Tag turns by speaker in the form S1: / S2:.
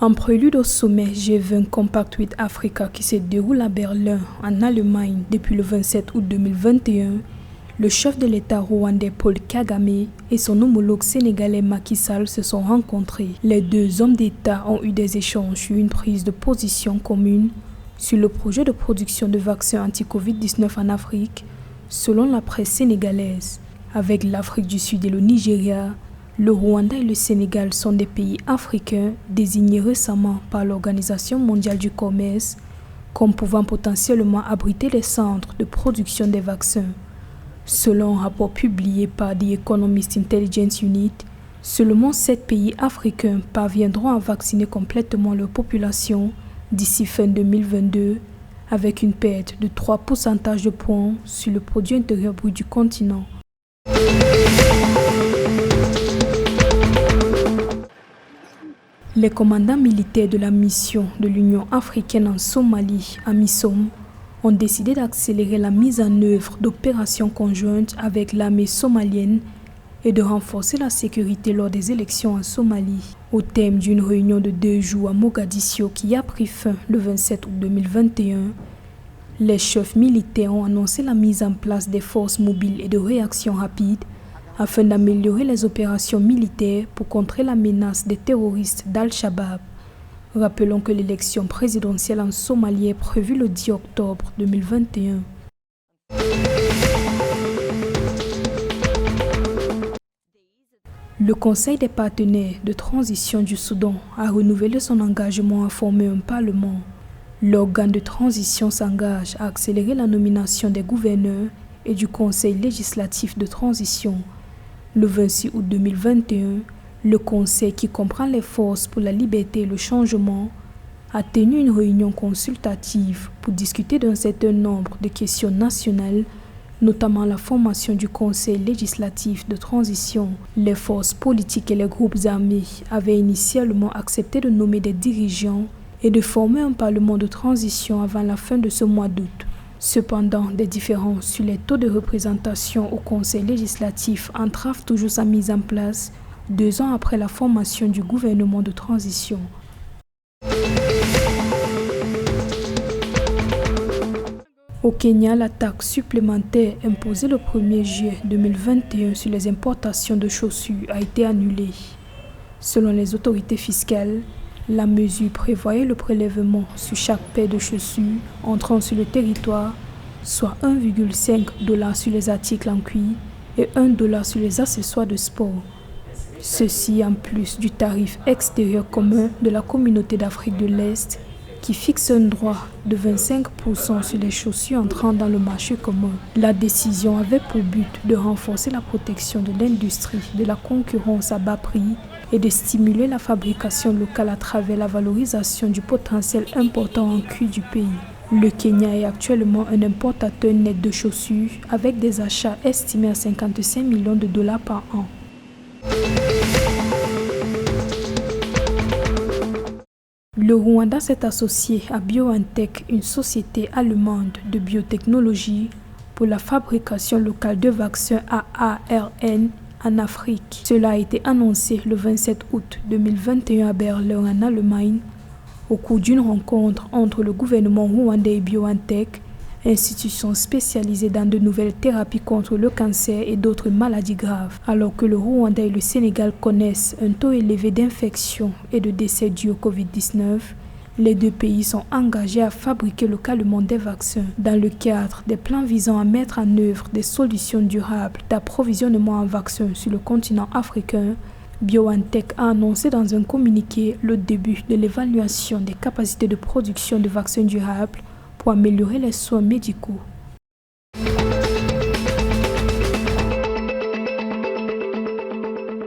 S1: En prélude au sommet G20 Compact with Africa qui se déroule à Berlin, en Allemagne, depuis le 27 août 2021, le chef de l'État rwandais Paul Kagame et son homologue sénégalais Macky Sall se sont rencontrés. Les deux hommes d'État ont eu des échanges sur une prise de position commune sur le projet de production de vaccins anti-Covid-19 en Afrique, selon la presse sénégalaise. Avec l'Afrique du Sud et le Nigeria, le Rwanda et le Sénégal sont des pays africains désignés récemment par l'Organisation mondiale du commerce comme pouvant potentiellement abriter les centres de production des vaccins. Selon un rapport publié par The Economist Intelligence Unit, seulement 7 pays africains parviendront à vacciner complètement leur population d'ici fin 2022, avec une perte de 3 pourcentages de points sur le produit intérieur brut du continent. Les commandants militaires de la mission de l'Union africaine en Somalie, AMISOM, ont décidé d'accélérer la mise en œuvre d'opérations conjointes avec l'armée somalienne et de renforcer la sécurité lors des élections en Somalie. Au thème d'une réunion de 2 jours à Mogadiscio qui a pris fin le 27 août 2021, les chefs militaires ont annoncé la mise en place des forces mobiles et de réaction rapide afin d'améliorer les opérations militaires pour contrer la menace des terroristes d'Al-Shabaab. Rappelons que l'élection présidentielle en Somalie est prévue le 10 octobre 2021. Le Conseil des partenaires de transition du Soudan a renouvelé son engagement à former un parlement. L'organe de transition s'engage à accélérer la nomination des gouverneurs et du Conseil législatif de transition. Le 26 août 2021, le Conseil, qui comprend les forces pour la liberté et le changement, a tenu une réunion consultative pour discuter d'un certain nombre de questions nationales, notamment la formation du Conseil législatif de transition. Les forces politiques et les groupes armés avaient initialement accepté de nommer des dirigeants et de former un parlement de transition avant la fin de ce mois d'août. Cependant, des différences sur les taux de représentation au Conseil législatif entravent toujours sa mise en place 2 ans après la formation du gouvernement de transition. Au Kenya, la taxe supplémentaire imposée le 1er juillet 2021 sur les importations de chaussures a été annulée. Selon les autorités fiscales, la mesure prévoyait le prélèvement sur chaque paire de chaussures entrant sur le territoire, soit 1,5 $ sur les articles en cuir et 1 $ sur les accessoires de sport. Ceci en plus du tarif extérieur commun de la Communauté d'Afrique de l'Est qui fixe un droit de 25% sur les chaussures entrant dans le marché commun. La décision avait pour but de renforcer la protection de l'industrie de la concurrence à bas prix et de stimuler la fabrication locale à travers la valorisation du potentiel important en cuir du pays. Le Kenya est actuellement un importateur net de chaussures avec des achats estimés à 55 millions de $ par an. Le Rwanda s'est associé à BioNTech, une société allemande de biotechnologie, pour la fabrication locale de vaccins à ARN en Afrique. Cela a été annoncé le 27 août 2021 à Berlin, en Allemagne, au cours d'une rencontre entre le gouvernement rwandais et BioNTech, institution spécialisée dans de nouvelles thérapies contre le cancer et d'autres maladies graves. Alors que le Rwanda et le Sénégal connaissent un taux élevé d'infections et de décès dus au Covid-19, les deux pays sont engagés à fabriquer localement des vaccins dans le cadre des plans visant à mettre en œuvre des solutions durables d'approvisionnement en vaccins sur le continent africain. BioNTech a annoncé dans un communiqué le début de l'évaluation des capacités de production de vaccins durables pour améliorer les soins médicaux.